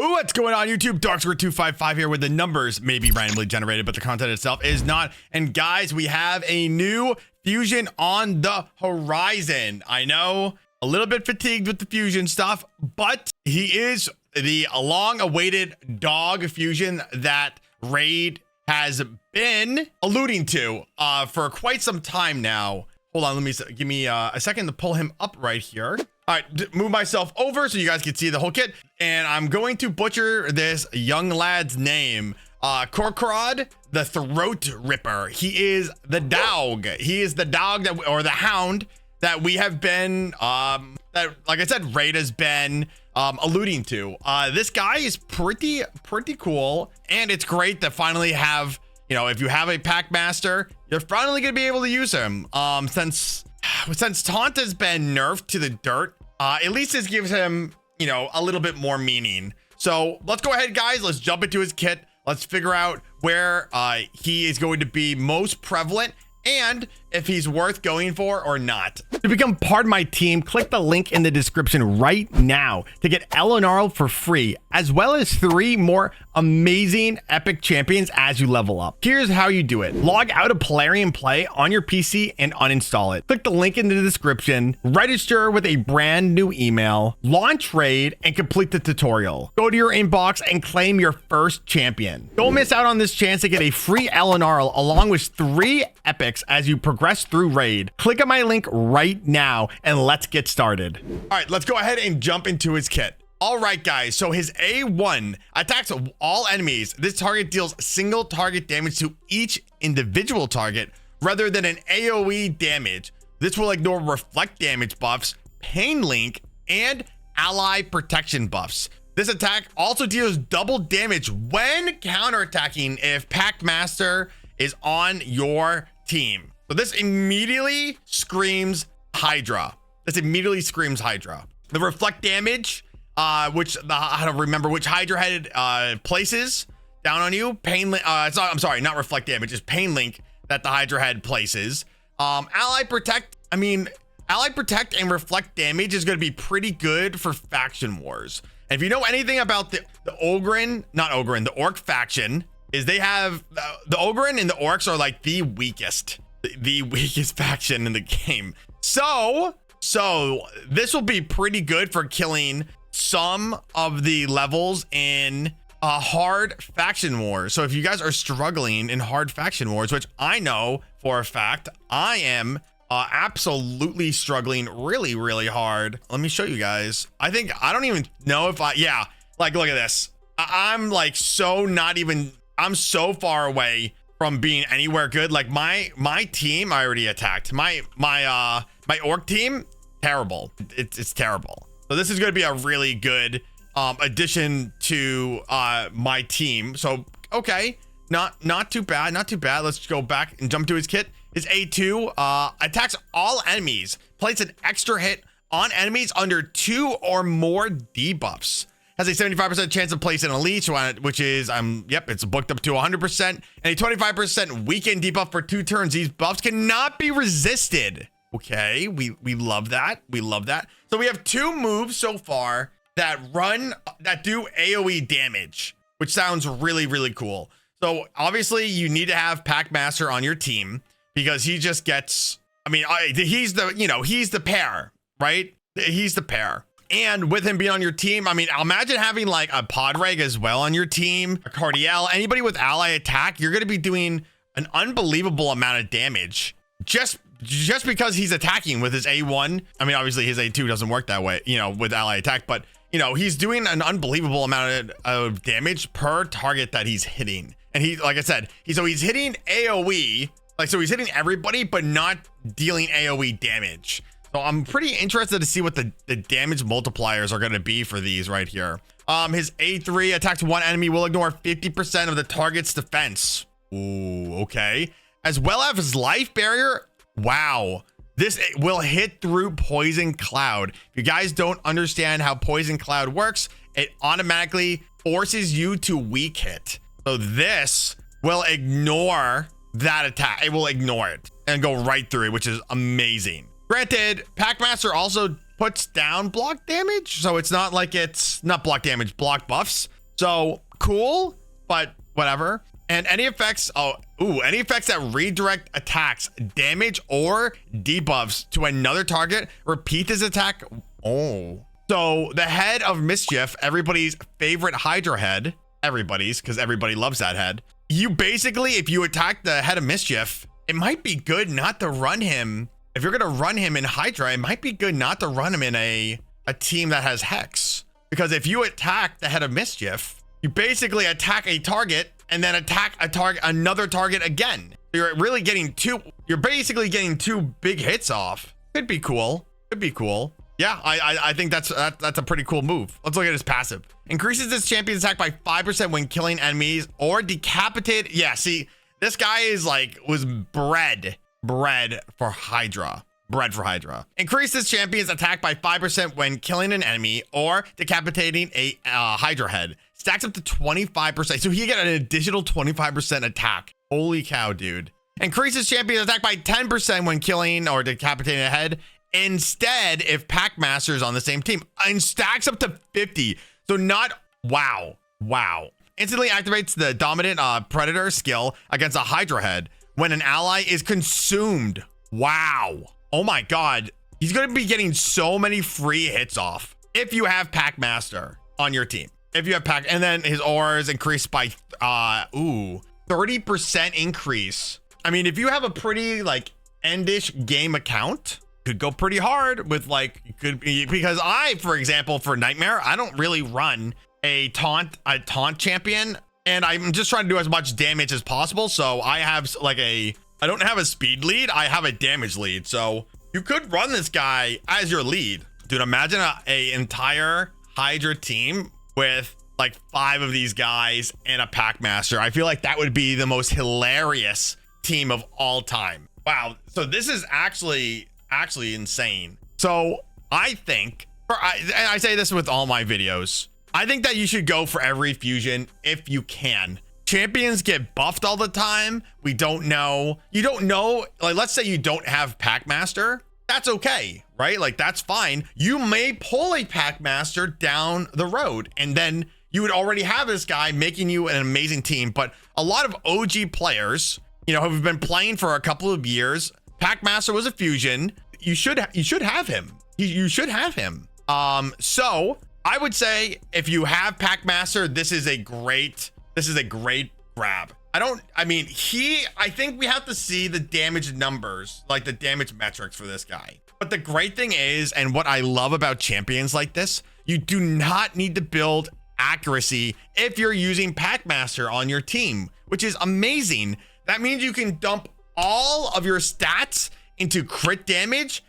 What's going on YouTube? Darksquare255 here, with the numbers may be randomly generated, but the content itself is not. And guys, we have a new fusion on the horizon. I know, a little bit fatigued with the fusion stuff, but he is the long-awaited dog fusion that Raid has been alluding to for quite some time now. Hold on, give me a second to pull him up right here. All right, move myself over so you guys can see the whole kit. And I'm going to butcher this young lad's name. Kro'khad the Throatripper. He is the dog. He is the dog that, or the hound that we have been, that, like I said, Raid has been alluding to. This guy is pretty cool. And it's great to finally have, you know, if you have a Packmaster, you're finally going to be able to use him. Since Taunt has been nerfed to the dirt, at least this gives him, you know, a little bit more meaning. So let's go ahead, guys. Let's jump into his kit. Let's figure out where he is going to be most prevalent and if he's worth going for or not. To become part of my team, click the link in the description right now to get Elenaril for free, as well as 3 more amazing epic champions as you level up. Here's how you do it. Log out of Plarium Play on your PC and uninstall it. Click the link in the description, register with a brand new email, launch Raid, and complete the tutorial. Go to your inbox and claim your first champion. Don't miss out on this chance to get a free Elenaril along with 3 epics as you progress through Raid. Click on my link right now and let's get started. All right, let's go ahead and jump into his kit. All right, guys, so his A1 attacks all enemies. This target deals single target damage to each individual target rather than an AoE damage. This will ignore reflect damage buffs, pain link, and ally protection buffs. This attack also deals double damage when counterattacking if Packmaster is on your team. So this immediately screams Hydra. The reflect damage, I don't remember which Hydra head places down on you. I'm sorry, not reflect damage, it's pain link that the Hydra head places. Ally protect and reflect damage is going to be pretty good for faction wars. And if you know anything about the Orc faction, is they have the Ogryn and the Orcs are like the weakest faction in the game. So this will be pretty good for killing some of the levels in hard faction wars. So if you guys are struggling in hard faction wars, which I know for a fact I am absolutely struggling really hard. Let me show you guys. I don't even know if like, look at this. I'm like I'm so far away from being anywhere good. Like my team, I already attacked. My orc team, terrible. It's terrible. So this is going to be a really good addition to my team. So okay, not too bad. Let's go back and jump to his kit. His A2 attacks all enemies. Place an extra hit on enemies under 2 or more debuffs. Has a 75% chance of placing a leech, which is, it's booked up to 100%, and a 25% weakened debuff for 2 turns. These buffs cannot be resisted. Okay, we love that. So we have 2 moves so far that do AoE damage, which sounds really cool. So obviously you need to have Packmaster on your team because he just gets, he's the pair, right? He's the pair. And with him being on your team, imagine having like a Podrag as well on your team, a Cardiel, anybody with ally attack, you're going to be doing an unbelievable amount of damage just because he's attacking with his A1. Obviously his A2 doesn't work that way, with ally attack, but he's doing an unbelievable amount of damage per target that he's hitting. And he, like I said, he's hitting AoE, so he's hitting everybody, but not dealing AoE damage. So I'm pretty interested to see what the damage multipliers are going to be for these right here. His A3 attacks one enemy will ignore 50% of the target's defense. Ooh, okay. As well as his life barrier. Wow. This will hit through Poison Cloud. If you guys don't understand how Poison Cloud works, it automatically forces you to weak hit. So this will ignore that attack. It will ignore it and go right through it, which is amazing. Granted, Packmaster also puts down block damage. So it's not like it's not block damage, block buffs. So cool, but whatever. And any effects, any effects that redirect attacks, damage, or debuffs to another target, repeat this attack. Oh. So the head of mischief, everybody's favorite hydra head, everybody's, because everybody loves that head. You basically, if you attack the head of mischief, it might be good not to run him. If you're going to run him in hydra, it might be good not to run him in a team that has hex. Because if you attack the head of mischief, you basically attack a target and then attack another target again. You're really getting you're basically getting two big hits off. Could be cool. Could be cool. Yeah, I think that's a pretty cool move. Let's look at his passive. Increases this champion's attack by 5% when killing enemies or decapitate. Yeah, see, this guy is was bred for Hydra. Bred for Hydra. Increase this champion's attack by 5% when killing an enemy or decapitating a Hydra head. Stacks up to 25%. So he get an additional 25% attack. Holy cow, dude. Increases champion's attack by 10% when killing or decapitating a head. Instead, if Packmaster is on the same team, and stacks up to 50. So not, wow. Instantly activates the dominant predator skill against a Hydra head when an ally is consumed. Wow. Oh my God. He's going to be getting so many free hits off if you have Packmaster on your team. If you have and then his auras increased by 30% increase. I mean, if you have a pretty endish game account, could go pretty hard with because for example, for Nightmare, I don't really run a taunt champion, and I'm just trying to do as much damage as possible. So I have I don't have a speed lead, I have a damage lead. So you could run this guy as your lead. Dude, imagine a entire Hydra team with 5 of these guys and a Packmaster. I feel like that would be the most hilarious team of all time. Wow. So this is actually insane. So I think, and I say this with all my videos, I think that you should go for every fusion if you can. Champions get buffed all the time. We don't know. You don't know. Let's say you don't have Packmaster. That's okay, right? That's fine. You may pull a Packmaster down the road, and then you would already have this guy making you an amazing team. But a lot of OG players, have been playing for a couple of years. Packmaster was a fusion. You should have him. You should have him. So I would say if you have Packmaster, this is a great grab. I think we have to see the damage numbers, the damage metrics for this guy. But the great thing is, and what I love about champions like this, you do not need to build accuracy if you're using Packmaster on your team, which is amazing. That means you can dump all of your stats into crit damage,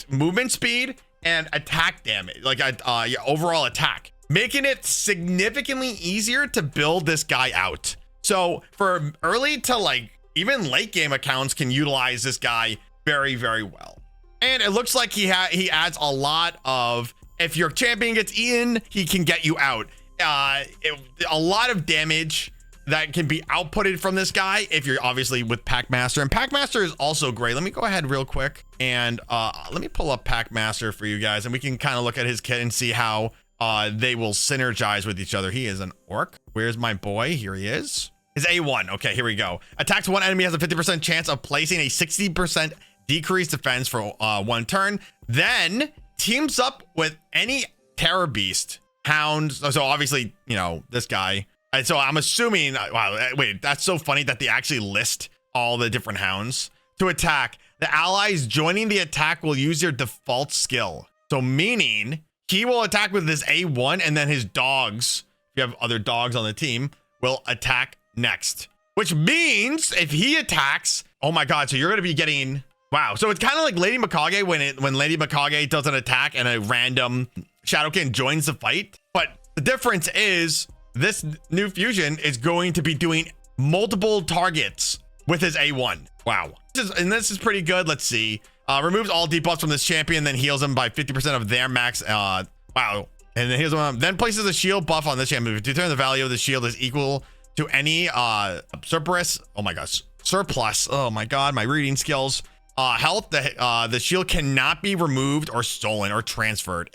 movement speed, and attack damage, your overall attack, making it significantly easier to build this guy out. So for early to even late game accounts can utilize this guy very, very well. And it looks like he adds a lot of, if your champion gets eaten, he can get you out. A lot of damage that can be outputted from this guy if you're obviously with Packmaster. And Packmaster is also great. Let me go ahead real quick and let me pull up Packmaster for you guys, and we can kind of look at his kit and see how they will synergize with each other. He is an orc. Where's my boy? Here he is. His A1. Okay, here we go. Attacks one enemy, has a 50% chance of placing a 60% decreased defense for 1 turn. Then teams up with any terror beast, hound. So obviously, this guy. And so I'm assuming, wow, wait, that's so funny that they actually list all the different hounds to attack. The allies joining the attack will use their default skill. So meaning he will attack with his A1, and then his dogs, if you have other dogs on the team, will attack next. Which means if he attacks, oh my God, so you're going to be getting, wow. So it's kind of like Lady Mikage when Lady Mikage does an attack and a random Shadowkin joins the fight. But the difference is this new fusion is going to be doing multiple targets with his A1. Wow. This is pretty good. Let's see. Removes all debuffs from this champion, then heals them by 50% of their max. Wow. And then heals them. Then places a shield buff on this champion. To turn the value of the shield is equal to any surplus. Oh my gosh. Surplus. Oh my God. My reading skills. health, the shield cannot be removed or stolen or transferred.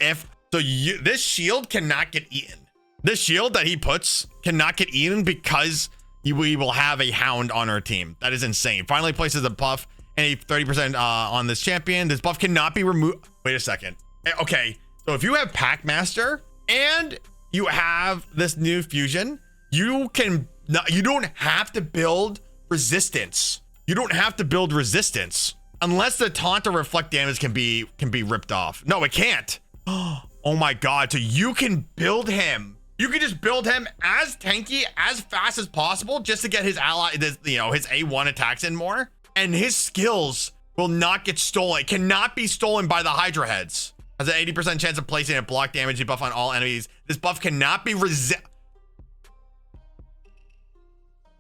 This shield cannot get eaten. This shield that he puts cannot get eaten because we will have a hound on our team. That is insane. Finally places a buff and a 30% on this champion. This buff cannot be removed. Wait a second. Okay, so if you have Packmaster and you have this new fusion, you don't have to build resistance. You don't have to build resistance unless the taunt or reflect damage can be ripped off. No, it can't. Oh my god. So you can build him. You can just build him as tanky as fast as possible just to get his ally, his A1 attacks in more, and his skills will not get stolen. It cannot be stolen by the Hydra heads. Has an 80% chance of placing a block damage buff on all enemies. This buff cannot be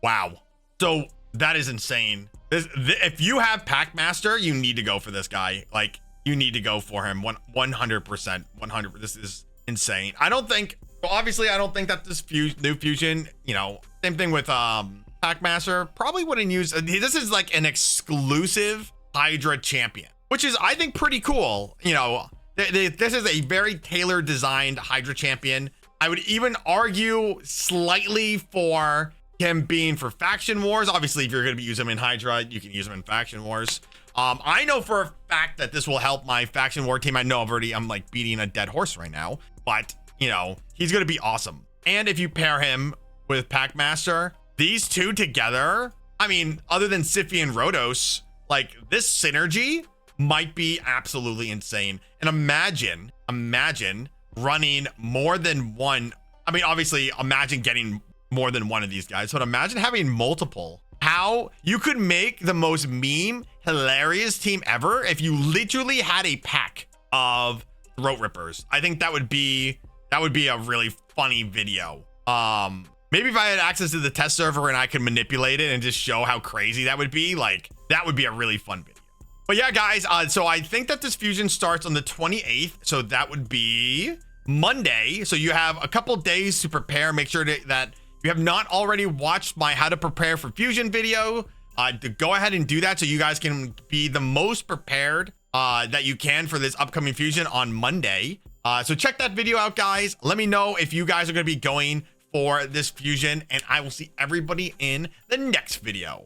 Wow. So that is insane. If you have Packmaster, you need to go for this guy. Like, you need to go for him 100%. 100. This is insane. Obviously, I don't think that this new fusion, same thing with Packmaster, probably wouldn't use. This is like an exclusive Hydra champion, which is, I think, pretty cool. This is a very tailored designed Hydra champion. I would even argue slightly for him being for faction wars. Obviously, if you're going to be using him in Hydra, you can use him in faction wars. I know for a fact that this will help my faction war team. I know I'm like beating a dead horse right now, but he's going to be awesome. And if you pair him with Packmaster, these two together, I mean, other than Siphi and Rhodos, like, this synergy might be absolutely insane. And imagine running more than one. I mean, obviously, imagine getting more than one of these guys, but imagine having multiple. How you could make the most hilarious team ever if you literally had a pack of Throatrippers. I think that would be a really funny video. Maybe if I had access to the test server and I could manipulate it and just show how crazy that would be, like, that would be a really fun video. But yeah, guys, so I think that this fusion starts on the 28th, so that would be Monday. So you have a couple days to prepare. Make sure that if you have not already watched my how to prepare for fusion video, to go ahead and do that so you guys can be the most prepared that you can for this upcoming fusion on Monday. So check that video out, guys. Let me know if you guys are going to be going for this fusion, and I will see everybody in the next video.